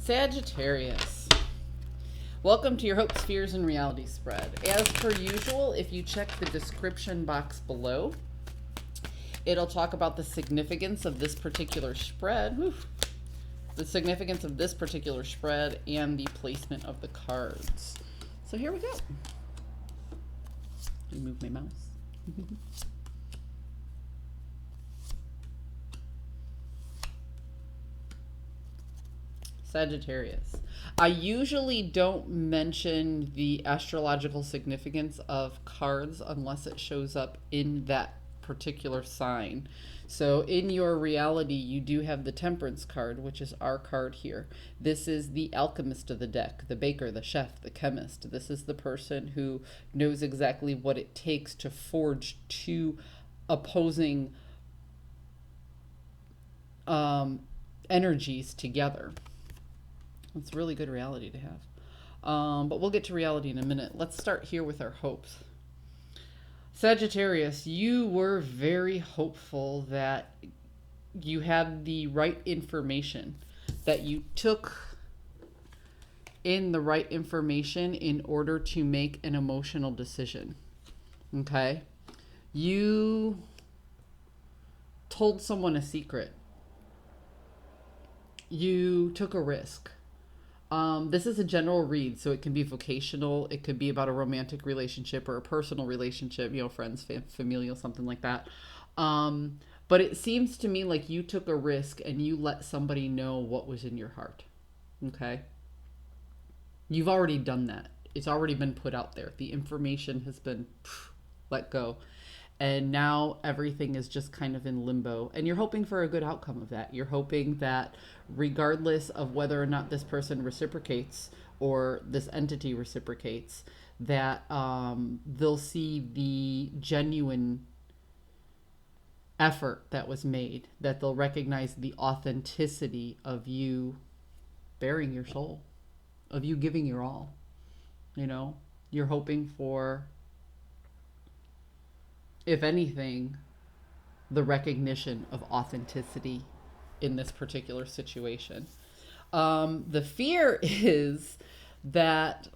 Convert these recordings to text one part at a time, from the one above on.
Sagittarius. Welcome to your hopes, fears, and reality spread. As per usual, if you check the description box below, it'll talk about the significance of this particular spread. The significance of this particular spread and the placement of the cards. So here we go. Let me move my mouse. Sagittarius. I usually don't mention the astrological significance of cards unless it shows up in that particular sign. So in your reality, you do have the Temperance card, which is our card here. This is the alchemist of the deck, the baker, the chef, the chemist. This is the person who knows exactly what it takes to forge two opposing energies together. It's really good reality to have. But we'll get to reality in a minute. Let's start here with our hopes. Sagittarius, you were very hopeful that you had the right information, that you took in the right information in order to make an emotional decision. Okay? You told someone a secret. You took a risk. This is a general read, so it can be vocational. It could be about a romantic relationship or a personal relationship, you know, friends, familial, something like that. But it seems to me like you took a risk and you let somebody know what was in your heart. Okay? You've already done that. It's already been put out there. The information has been let go. And now everything is just kind of in limbo. And you're hoping for a good outcome of that. You're hoping that regardless of whether or not this person reciprocates or this entity reciprocates, that they'll see the genuine effort that was made, that they'll recognize the authenticity of you bearing your soul, of you giving your all. You know, you're hoping for, if anything, the recognition of authenticity in this particular situation. The fear is that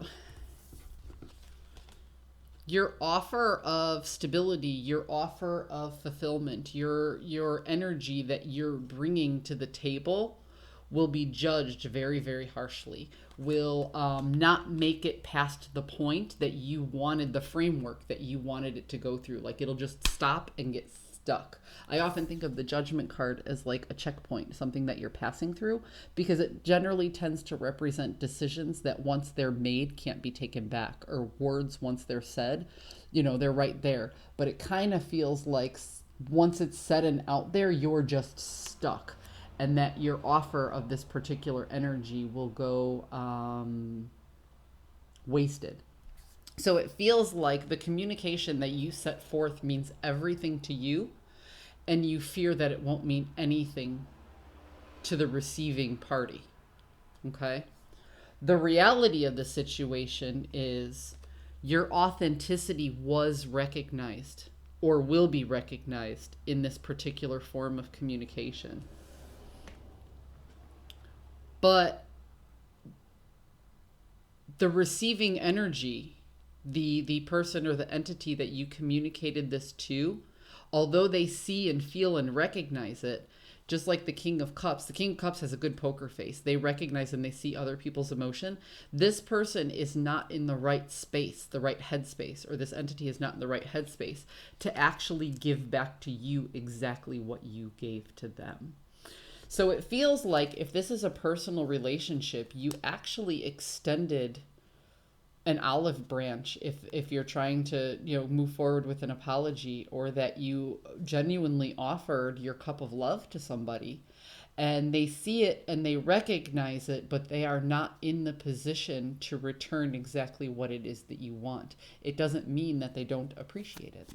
your offer of stability, your offer of fulfillment, your energy that you're bringing to the table will be judged very, very harshly, will not make it past the point that you wanted, the framework that you wanted it to go through. Like it'll just stop and get stuck. I often think of the Judgment card as like a checkpoint, something that you're passing through, because it generally tends to represent decisions that once they're made can't be taken back, or words once they're said, you know, they're right there. But it kind of feels like once it's said and out there, you're just stuck. And that your offer of this particular energy will go wasted. So it feels like the communication that you set forth means everything to you, and you fear that it won't mean anything to the receiving party. Okay? The reality of the situation is your authenticity was recognized or will be recognized in this particular form of communication. But the receiving energy, the person or the entity that you communicated this to, although they see and feel and recognize it, just like the King of Cups has a good poker face. They recognize and they see other people's emotion. This person is not in the right space, the right headspace, or this entity is not in the right headspace to actually give back to you exactly what you gave to them. So it feels like if this is a personal relationship, you actually extended an olive branch if you're trying to, you know, move forward with an apology, or that you genuinely offered your cup of love to somebody and they see it and they recognize it, but they are not in the position to return exactly what it is that you want. It doesn't mean that they don't appreciate it.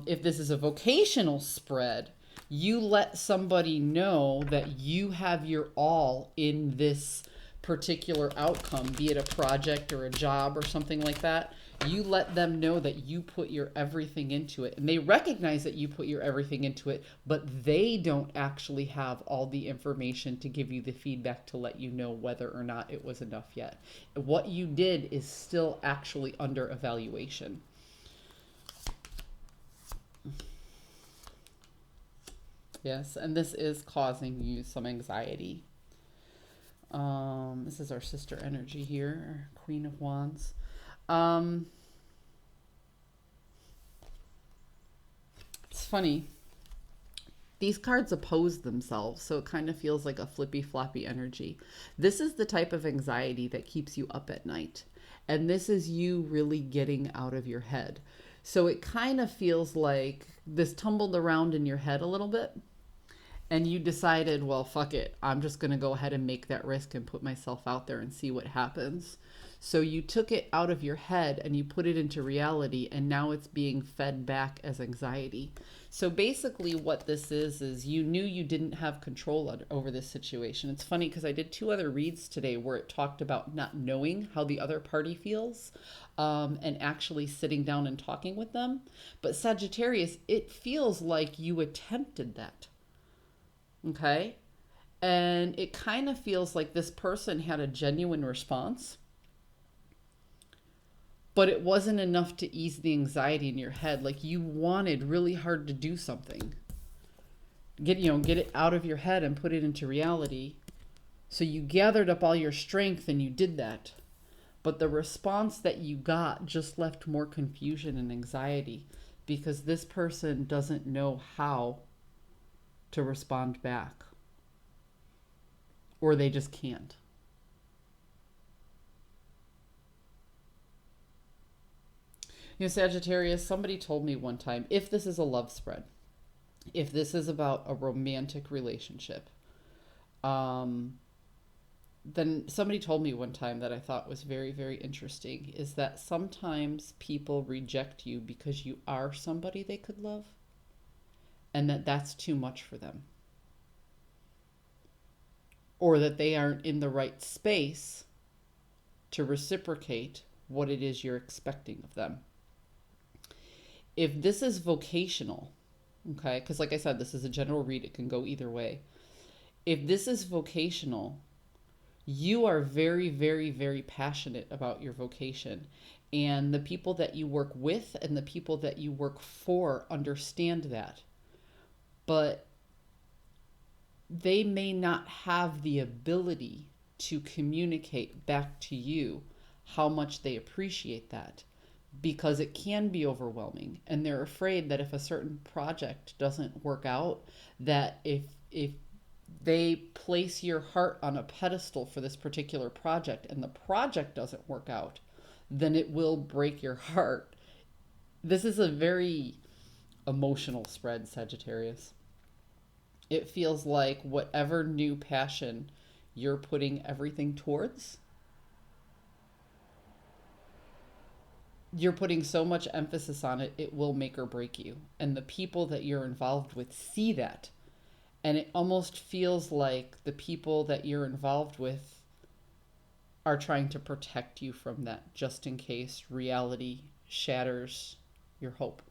If this is a vocational spread, you let somebody know that you have your all in this particular outcome, be it a project or a job or something like that. You let them know that you put your everything into it, and they recognize that you put your everything into it, but they don't actually have all the information to give you the feedback to let you know whether or not it was enough yet. What you did is still actually under evaluation. Yes, and this is causing you some anxiety. This is our sister energy here, our Queen of Wands. It's funny. These cards oppose themselves, so it kind of feels like a flippy floppy energy. This is the type of anxiety that keeps you up at night. And this is you really getting out of your head. So it kind of feels like this tumbled around in your head a little bit. And you decided, well, fuck it. I'm just going to go ahead and make that risk and put myself out there and see what happens. So you took it out of your head and you put it into reality, and now it's being fed back as anxiety. So basically what this is you knew you didn't have control over this situation. It's funny because I did 2 other reads today where it talked about not knowing how the other party feels, and actually sitting down and talking with them. But Sagittarius, it feels like you attempted that. Okay? And it kind of feels like this person had a genuine response, but it wasn't enough to ease the anxiety in your head. Like you wanted really hard to do something. Get it out of your head and put it into reality. So you gathered up all your strength and you did that. But the response that you got just left more confusion and anxiety because this person doesn't know how to respond back. Or they just can't. Sagittarius, somebody told me one time, if this is a love spread, if this is about a romantic relationship, then somebody told me one time that I thought was very, very interesting, is that sometimes people reject you because you are somebody they could love, and that's too much for them. Or that they aren't in the right space to reciprocate what it is you're expecting of them. If this is vocational, okay, because like I said, this is a general read, it can go either way. If this is vocational, you are very, very, very passionate about your vocation. And the people that you work with and the people that you work for understand that. But they may not have the ability to communicate back to you how much they appreciate that, because it can be overwhelming, and they're afraid that if a certain project doesn't work out, that if they place your heart on a pedestal for this particular project and the project doesn't work out, then it will break your heart. This is a very emotional spread, Sagittarius. It feels like whatever new passion you're putting everything towards, you're putting so much emphasis on it, it will make or break you. And the people that you're involved with see that. And it almost feels like the people that you're involved with are trying to protect you from that, just in case reality shatters your hope.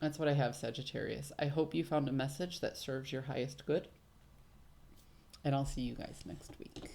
That's what I have, Sagittarius. I hope you found a message that serves your highest good. And I'll see you guys next week.